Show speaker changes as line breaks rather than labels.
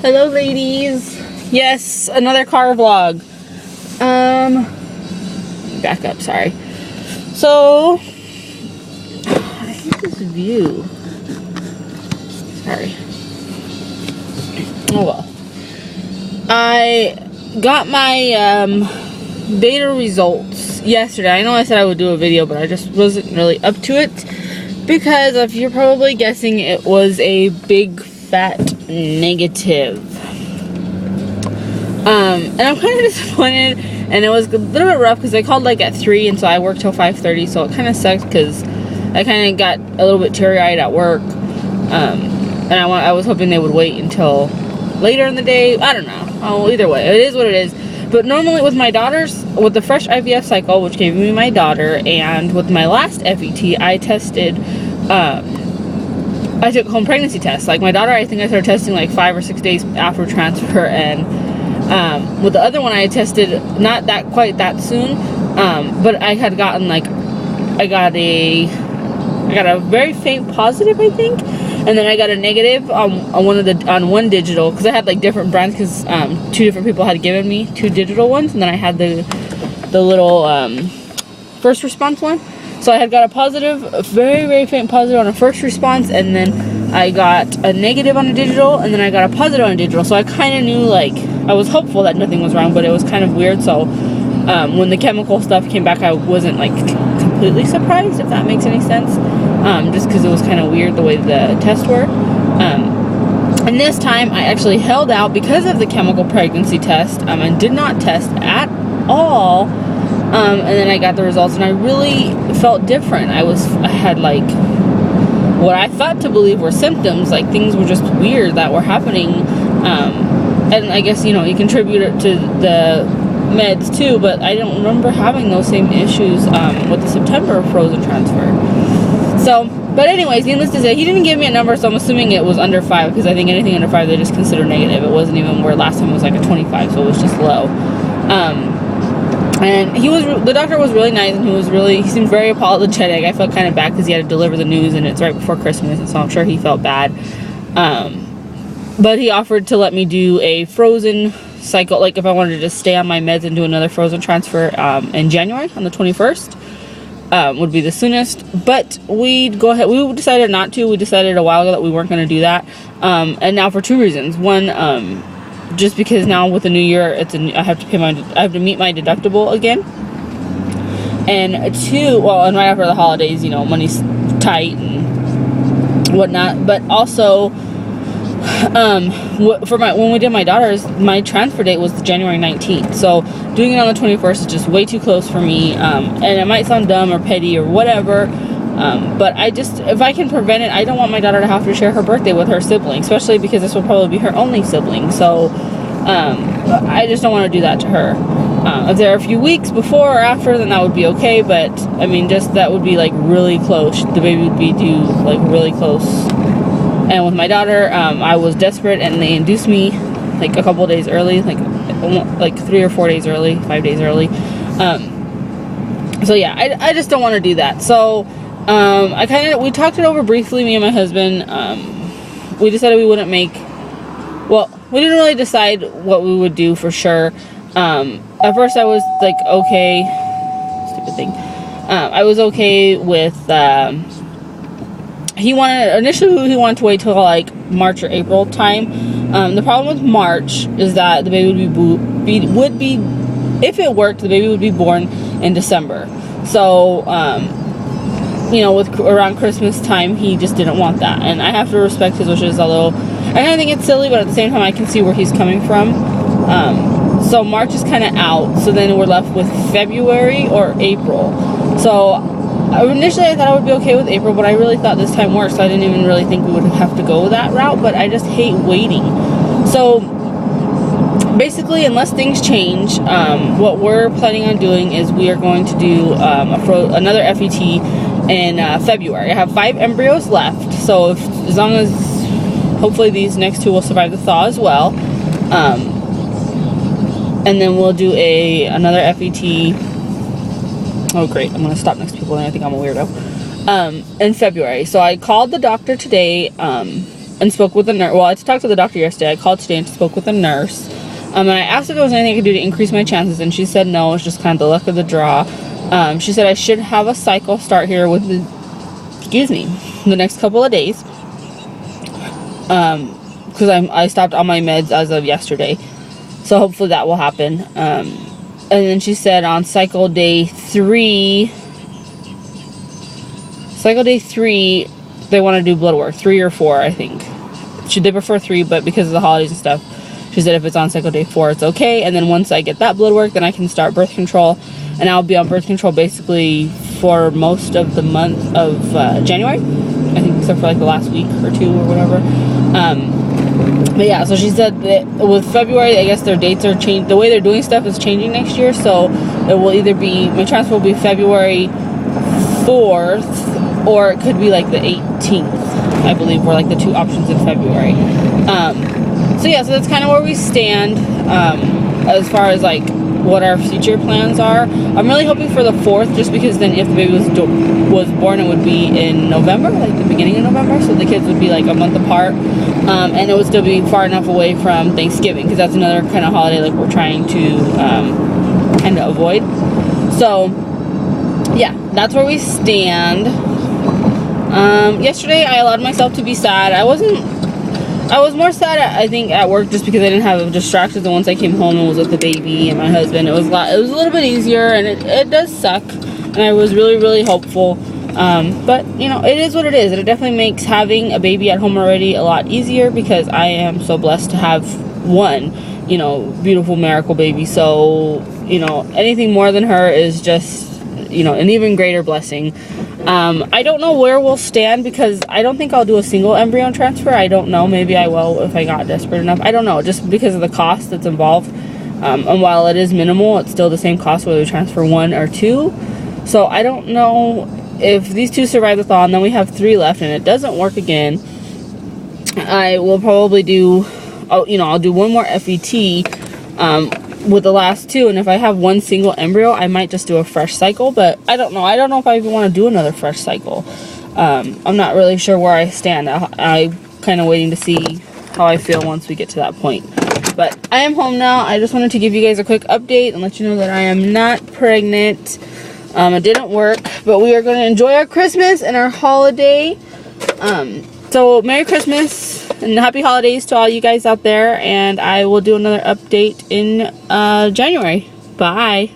Hello, ladies. Yes, another car vlog. Back up, sorry. So, I hate this view. Sorry. Oh well. I got my beta results yesterday. I know I said I would do a video, but I just wasn't really up to it because, if you're probably guessing, it was a big fat negative. And I'm kind of disappointed, and it was a little bit rough because I called like at 3, and so I worked till 5:30, so it kind of sucked because I kind of got a little bit teary-eyed at work. And I was hoping they would wait until later in the day. I don't know. Oh, either way, it is what it is. But normally with my daughters, with the fresh IVF cycle, which gave me my daughter, and with my last FET, I tested, I took home pregnancy tests. Like my daughter, I think I started testing like 5 or 6 days after transfer, and with the other one, I tested not that quite that soon, but I had gotten like, I got a very faint positive, I think. And then I got a negative on one digital, because I had like different brands, because 2 different people had given me 2 digital ones, and then I had the little first response one. So I had got a positive, a very, very faint positive on a first response, and then I got a negative on a digital, and then I got a positive on a digital. So I kind of knew, like, I was hopeful that nothing was wrong, but it was kind of weird. So when the chemical stuff came back, I wasn't like completely surprised, if that makes any sense. Just because it was kind of weird the way the tests were. And this time I actually held out because of the chemical pregnancy test, and did not test at all. And then I got the results, and I really felt different. I had like what I thought to believe were symptoms, like things were just weird that were happening. And I guess, you contribute it to the meds too, but I don't remember having those same issues with the September frozen transfer. So, but anyways, needless to say, he didn't give me a number, so I'm assuming it was under 5, because I think anything under 5 they just consider negative. It wasn't even where last time it was like a 25, so it was just low. And the doctor was really nice, and he seemed very apologetic. I felt kind of bad because he had to deliver the news, and it's right before Christmas, and so I'm sure he felt bad. But he offered to let me do a frozen cycle, like if I wanted to just stay on my meds and do another frozen transfer in January on the 21st. Would be the soonest, but we decided not to. We decided a while ago that we weren't going to do that, and now for 2 reasons. One, just because now with the new year, I have to meet my deductible again, and 2, well, and right after the holidays, money's tight and whatnot, but also when we did my daughter's, my transfer date was January 19th, so doing it on the 21st is just way too close for me, and it might sound dumb or petty or whatever, but if I can prevent it, I don't want my daughter to have to share her birthday with her sibling, especially because this will probably be her only sibling, so I just don't want to do that to her. If there are a few weeks before or after, then that would be okay, but I mean, just that would be like really close. The baby would be due like really close. And with my daughter, I was desperate, and they induced me like a couple days early, like 3 or 4 days early, 5 days early. So yeah, I just don't want to do that. So we talked it over briefly, me and my husband. We decided we wouldn't we didn't really decide what we would do for sure. At first I was like, okay, stupid thing. I was okay with, he wanted to wait till like March or April time. The problem with March is that the baby would be, if it worked, the baby would be born in December. So, with around Christmas time, he just didn't want that, and I have to respect his wishes. Although I kind of think it's silly, but at the same time, I can see where he's coming from. So March is kind of out. So then we're left with February or April. So initially I thought I would be okay with April, but I really thought this time worked, so I didn't even really think we would have to go that route, but I just hate waiting. So basically, unless things change, what we're planning on doing is we are going to do another FET in February. I have 5 embryos left, so as long as hopefully these next 2 will survive the thaw as well, and then we'll do another FET. Oh great, I'm going to stop next to people and I think I'm a weirdo. In February. So I called the doctor today, and spoke with the nurse. Well, I talked to the doctor yesterday. I called today and spoke with the nurse. And I asked if there was anything I could do to increase my chances, and she said no. It's just kind of the luck of the draw. She said I should have a cycle start here with the next couple of days. Because I stopped all my meds as of yesterday. So hopefully that will happen. And then she said on cycle day 3, they want to do blood work, 3 or 4, I think. They prefer 3, but because of the holidays and stuff, she said if it's on cycle day 4, it's okay. And then once I get that blood work, then I can start birth control. And I'll be on birth control basically for most of the month of January. I think except for like the last week or 2 or whatever. But yeah, so she said that with February, I guess their dates are changed. The way they're doing stuff is changing next year. So it will either be, my transfer will be February 4th, or it could be like the 18th, I believe, were like the 2 options in February. So yeah, so that's kind of where we stand as far as like what our future plans are. I'm really hoping for the 4th, just because then if the baby was born, it would be in November, like the beginning of November, so the kids would be like a month apart, and it would still be far enough away from Thanksgiving, because that's another kind of holiday like we're trying to kind of avoid. So yeah, that's where we stand. Yesterday I allowed myself to be sad. I was more sad, I think, at work, just because I didn't have distractions. And once I came home and was with the baby and my husband, it was a little bit easier, and it does suck. And I was really, really hopeful. But, you know, it is what it is. And it definitely makes having a baby at home already a lot easier, because I am so blessed to have one, you know, beautiful miracle baby. So, you know, anything more than her is just, you know, an even greater blessing. I don't know where we'll stand, because I don't think I'll do a single embryo transfer. I don't know. Maybe I will if I got desperate enough. I don't know, just because of the cost that's involved. And while it is minimal, it's still the same cost whether we transfer 1 or 2. So I don't know if these 2 survive the thaw, and then we have 3 left and it doesn't work again. I will probably do, I'll do 1 more FET with the last 2, and if I have 1 single embryo, I might just do a fresh cycle. But I don't know if I even want to do another fresh cycle. I'm not really sure where I stand. I'm kind of waiting to see how I feel once we get to that point. But I am home now. I just wanted to give you guys a quick update and let you know that I am not pregnant. It didn't work, but we are going to enjoy our Christmas and our holiday. So Merry Christmas and Happy Holidays to all you guys out there, and I will do another update in January. Bye.